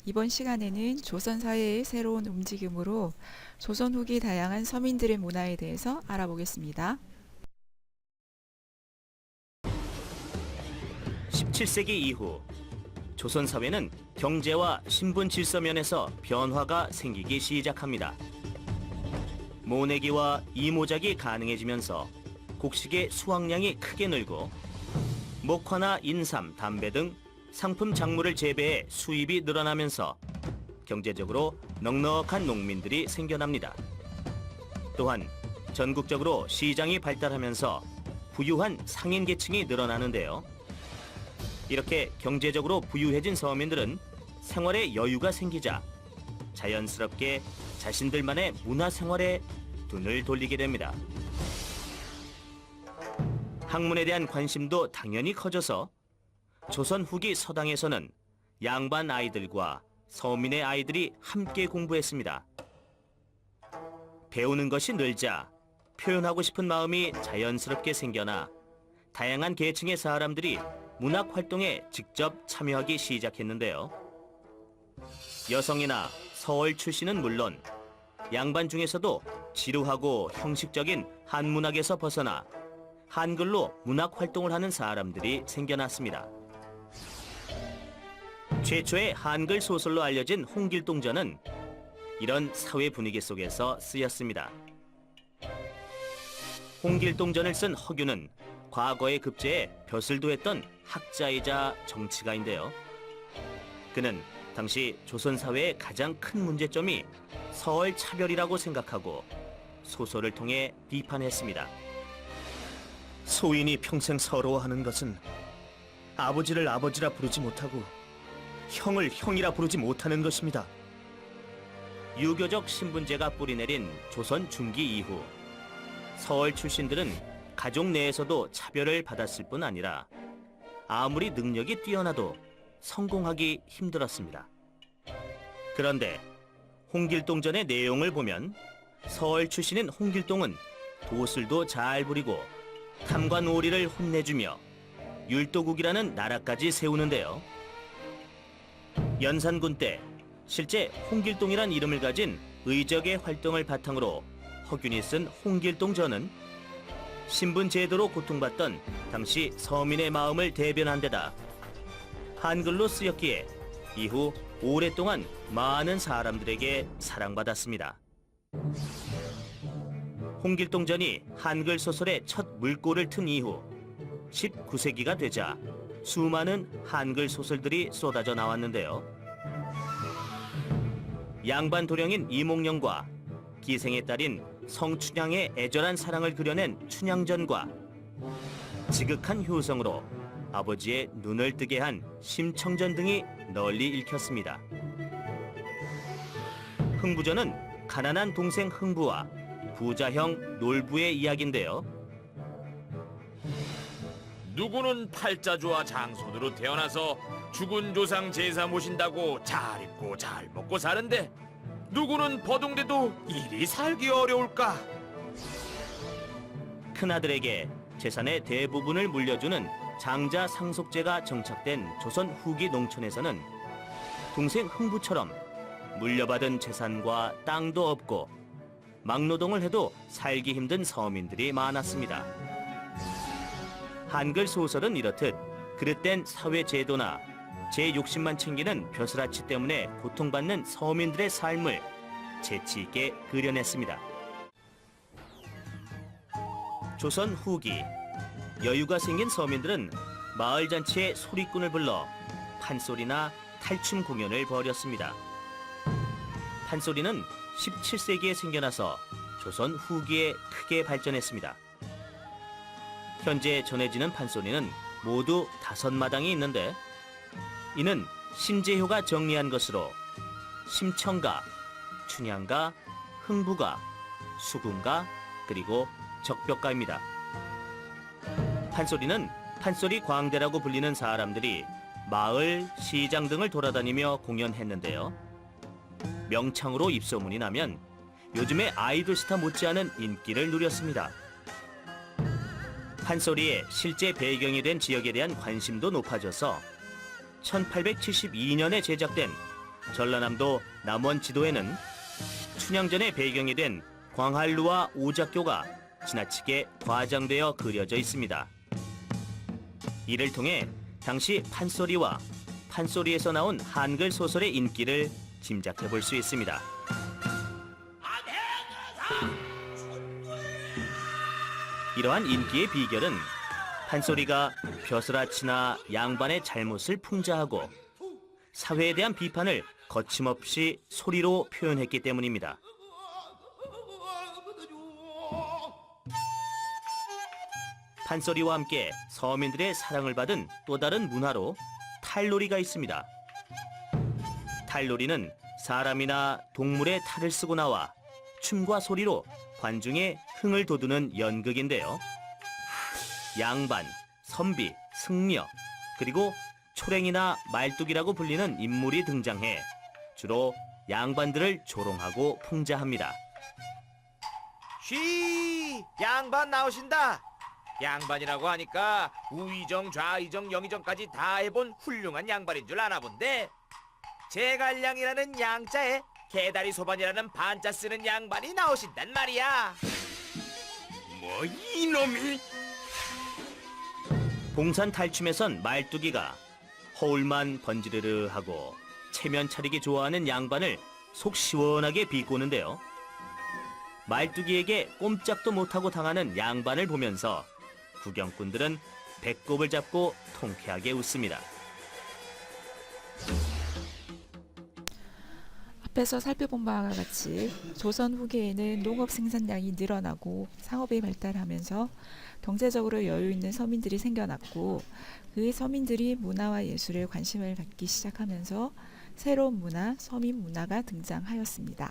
이번 시간에는 조선 사회의 새로운 움직임으로 조선 후기 다양한 서민들의 문화에 대해서 알아보겠습니다. 17세기 이후 조선 사회는 경제와 신분 질서 면에서 변화가 생기기 시작합니다. 모내기와 이모작이 가능해지면서 곡식의 수확량이 크게 늘고 목화나 인삼, 담배 등 상품 작물을 재배해 수입이 늘어나면서 경제적으로 넉넉한 농민들이 생겨납니다. 또한 전국적으로 시장이 발달하면서 부유한 상인 계층이 늘어나는데요. 이렇게 경제적으로 부유해진 서민들은 생활에 여유가 생기자 자연스럽게 자신들만의 문화생활에 눈을 돌리게 됩니다. 학문에 대한 관심도 당연히 커져서 조선 후기 서당에서는 양반 아이들과 서민의 아이들이 함께 공부했습니다. 배우는 것이 늘자 표현하고 싶은 마음이 자연스럽게 생겨나 다양한 계층의 사람들이 문학 활동에 직접 참여하기 시작했는데요. 여성이나 서얼 출신은 물론 양반 중에서도 지루하고 형식적인 한문학에서 벗어나 한글로 문학 활동을 하는 사람들이 생겨났습니다. 최초의 한글 소설로 알려진 홍길동전은 이런 사회 분위기 속에서 쓰였습니다. 홍길동전을 쓴 허균은 과거의 급제에 벼슬 도했던 학자이자 정치가인데요. 그는 당시 조선 사회의 가장 큰 문제점이 서얼 차별이라고 생각하고 소설을 통해 비판했습니다. 소인이 평생 서러워하는 것은 아버지를 아버지라 부르지 못하고 형을 형이라 부르지 못하는 것입니다. 유교적 신분제가 뿌리내린 조선 중기 이후 서얼 출신들은 가족 내에서도 차별을 받았을 뿐 아니라 아무리 능력이 뛰어나도 성공하기 힘들었습니다. 그런데 홍길동전의 내용을 보면 서얼 출신인 홍길동은 도술도 잘 부리고 탐과 놀이를 혼내주며 율도국이라는 나라까지 세우는데요. 연산군 때 실제 홍길동이란 이름을 가진 의적의 활동을 바탕으로 허균이 쓴 홍길동전은 신분 제도로 고통받던 당시 서민의 마음을 대변한 데다 한글로 쓰였기에 이후 오랫동안 많은 사람들에게 사랑받았습니다. 홍길동전이 한글 소설의 첫 물꼬를 튼 이후 19세기가 되자 수많은 한글 소설들이 쏟아져 나왔는데요. 양반 도령인 이몽룡과 기생의 딸인 성춘향의 애절한 사랑을 그려낸 춘향전과 지극한 효성으로 아버지의 눈을 뜨게 한 심청전 등이 널리 읽혔습니다. 흥부전은 가난한 동생 흥부와 부자형 놀부의 이야기인데요. 누구는 팔자주와 장손으로 태어나서 죽은 조상 제사 모신다고 잘 입고 잘 먹고 사는데 누구는 버둥대도 이리 살기 어려울까? 큰아들에게 재산의 대부분을 물려주는 장자 상속제가 정착된 조선 후기 농촌에서는 동생 흥부처럼 물려받은 재산과 땅도 없고 막노동을 해도 살기 힘든 서민들이 많았습니다. 한글 소설은 이렇듯 그릇된 사회 제도나 제 욕심만 챙기는 벼슬아치 때문에 고통받는 서민들의 삶을 재치 있게 그려냈습니다. 조선 후기 여유가 생긴 서민들은 마을 잔치에 소리꾼을 불러 판소리나 탈춤 공연을 벌였습니다. 판소리는 17세기에 생겨나서 조선 후기에 크게 발전했습니다. 현재 전해지는 판소리는 모두 5마당이 있는데 이는 신재효가 정리한 것으로 심청가, 춘향가, 흥부가, 수궁가, 그리고 적벽가입니다. 판소리는 판소리 광대라고 불리는 사람들이 마을, 시장 등을 돌아다니며 공연했는데요. 명창으로 입소문이 나면 요즘의 아이돌 스타 못지않은 인기를 누렸습니다. 판소리의 실제 배경이 된 지역에 대한 관심도 높아져서 1872년에 제작된 전라남도 남원 지도에는 춘향전의 배경이 된 광활루와 오작교가 지나치게 과장되어 그려져 있습니다. 이를 통해 당시 판소리와 판소리에서 나온 한글 소설의 인기를 짐작해 볼 수 있습니다. 이러한 인기의 비결은 판소리가 벼슬아치나 양반의 잘못을 풍자하고 사회에 대한 비판을 거침없이 소리로 표현했기 때문입니다. 판소리와 함께 서민들의 사랑을 받은 또 다른 문화로 탈놀이가 있습니다. 탈놀이는 사람이나 동물의 탈을 쓰고 나와 춤과 소리로 관중의 흥을 돋우는 연극인데요. 양반, 선비, 승려, 그리고 초랭이나 말뚝이라고 불리는 인물이 등장해 주로 양반들을 조롱하고 풍자합니다. 쉬, 양반 나오신다. 양반이라고 하니까 우의정, 좌의정, 영의정까지 다 해본 훌륭한 양반인 줄 아나 본데, 제갈량이라는 양자에 개다리 소반이라는 반자 쓰는 양반이 나오신단 말이야. 뭐 이놈이? 봉산 탈춤에선 말뚝이가 허울만 번지르르 하고 체면 차리기 좋아하는 양반을 속 시원하게 비꼬는데요. 말뚝이에게 꼼짝도 못하고 당하는 양반을 보면서 구경꾼들은 배꼽을 잡고 통쾌하게 웃습니다. 앞에서 살펴본 바와 같이 조선 후기에는 농업 생산량이 늘어나고 상업이 발달하면서 경제적으로 여유 있는 서민들이 생겨났고, 그 서민들이 문화와 예술에 관심을 갖기 시작하면서 새로운 문화, 서민 문화가 등장하였습니다.